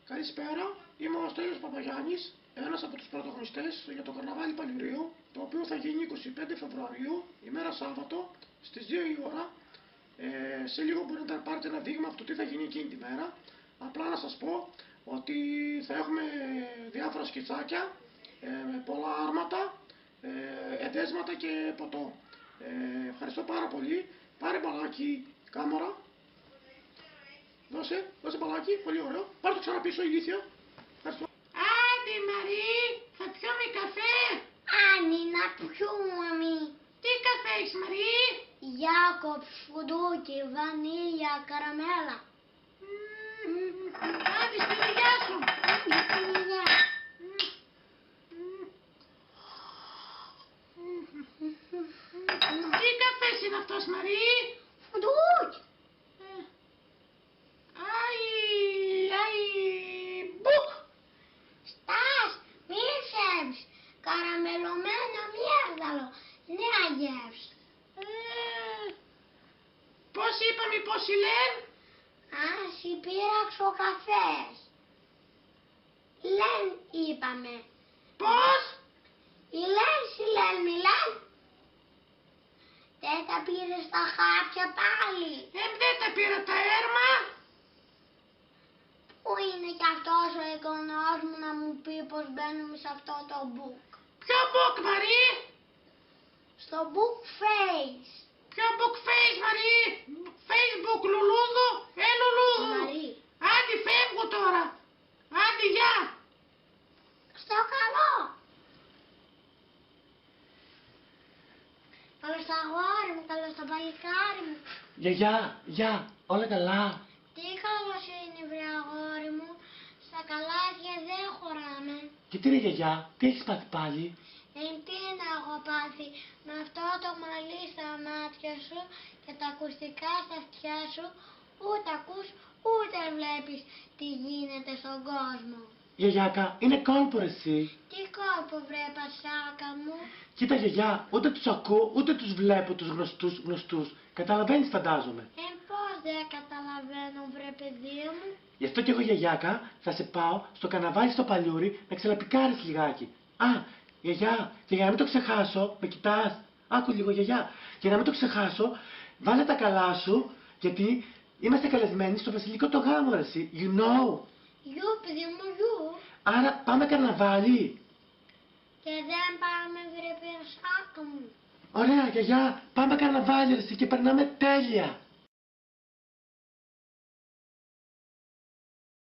Καλησπέρα, είμαι ο Στέλιος Παπαγιάννης, ένας από τους πρωταγωνιστές για το καρναβάλι Παλιουρίου, το οποίο θα γίνει 25 Φεβρουαρίου, ημέρα Σάββατο, στις 2 η ώρα. Σε λίγο μπορείτε να πάρετε ένα δείγμα από το τι θα γίνει εκείνη τη μέρα. Απλά να σας πω ότι θα έχουμε διάφορα σκιτσάκια, με πολλά άρματα, εντέσματα και ποτό. Ευχαριστώ πάρα πολύ. Πάρε μπαλάκι, κάμερα. Δώσε μπαλάκι, πολύ ωραίο. Πάρε το ξανά πίσω, ηλίθιο. Ευχαριστώ. Άντε Μαρή, θα πιούμε καφέ. Άννη, να πιούμε. Τι καφέ έχεις Μαρή? Jacobs, φουντούκι, βανίλια, καραμέλα. Άντε στη δουλειά σου. Άντε στη δουλειά. Τι καφές είναι αυτός Μαρή? Φουντούκι. Μπουκ. Στάς, μίλησες. Καραμελωμένο μιέρδαλο. Νέα γεύση. Πώς είπαμε, πώς λένε? Άση πήραξε ο καφές. Λεν είπαμε. Πώς? Η λεν μιλάν. Δεν τα πήρε στα χάπια πάλι. Δεν τα πήρα τα έρμα. Πού είναι κι αυτός ο εικονός μου να μου πει πως μπαίνουμε σε αυτό το book? Ποιο book Μαρή? Στο book face. Ποιο book face Μαρή? Facebook λουλούδο, λουλούδο. Μαρή. Άντε φεύγω τώρα. Άντε γεια. Στο καλό. Καλώς το αγόρι μου, καλώς το παλικάρι μου. Γεια, όλα καλά. Τι καλώς είναι βρε αγόρι μου. Στα καλάθια δεν χωράμε. Και τι ρε γιαγιά, τι έχεις πάθει πάλι? Τι να έχω πάθει με αυτό το μαλλί στα μάτια σου και τα ακουστικά στα αυτιά σου, ούτε ακούς ούτε βλέπεις τι γίνεται στον κόσμο. Γιαγιάκα, είναι κόλπο ρε εσύ. Τι κόλπο βρε πασάκα μου. Κοίτα γιαγιά, ούτε τους ακούω, ούτε τους βλέπω τους γνωστούς. Καταλαβαίνεις φαντάζομαι. Πώς δεν καταλαβαίνω βρε παιδί μου. Γι' αυτό κι εγώ γιαγιάκα θα σε πάω στο καναβάλι στο Παλιούρι να ξελαπικάρεις λιγάκι. Α, γιαγιά, και για να μην το ξεχάσω, με κοιτάς. Άκου λίγο γιαγιά. Για να μην το ξεχάσω, βάλε τα καλά σου, γιατί είμαστε καλεσμένοι στο βασιλικό το γάμο ρε εσύ. You know. Γιου παιδί μου γιου. Άρα πάμε καρναβάλι. Και δεν πάμε βρε πασάκα μου. Ωραία γιαγιά, πάμε καρναβάλι ρε εσύ και περνάμε τέλεια.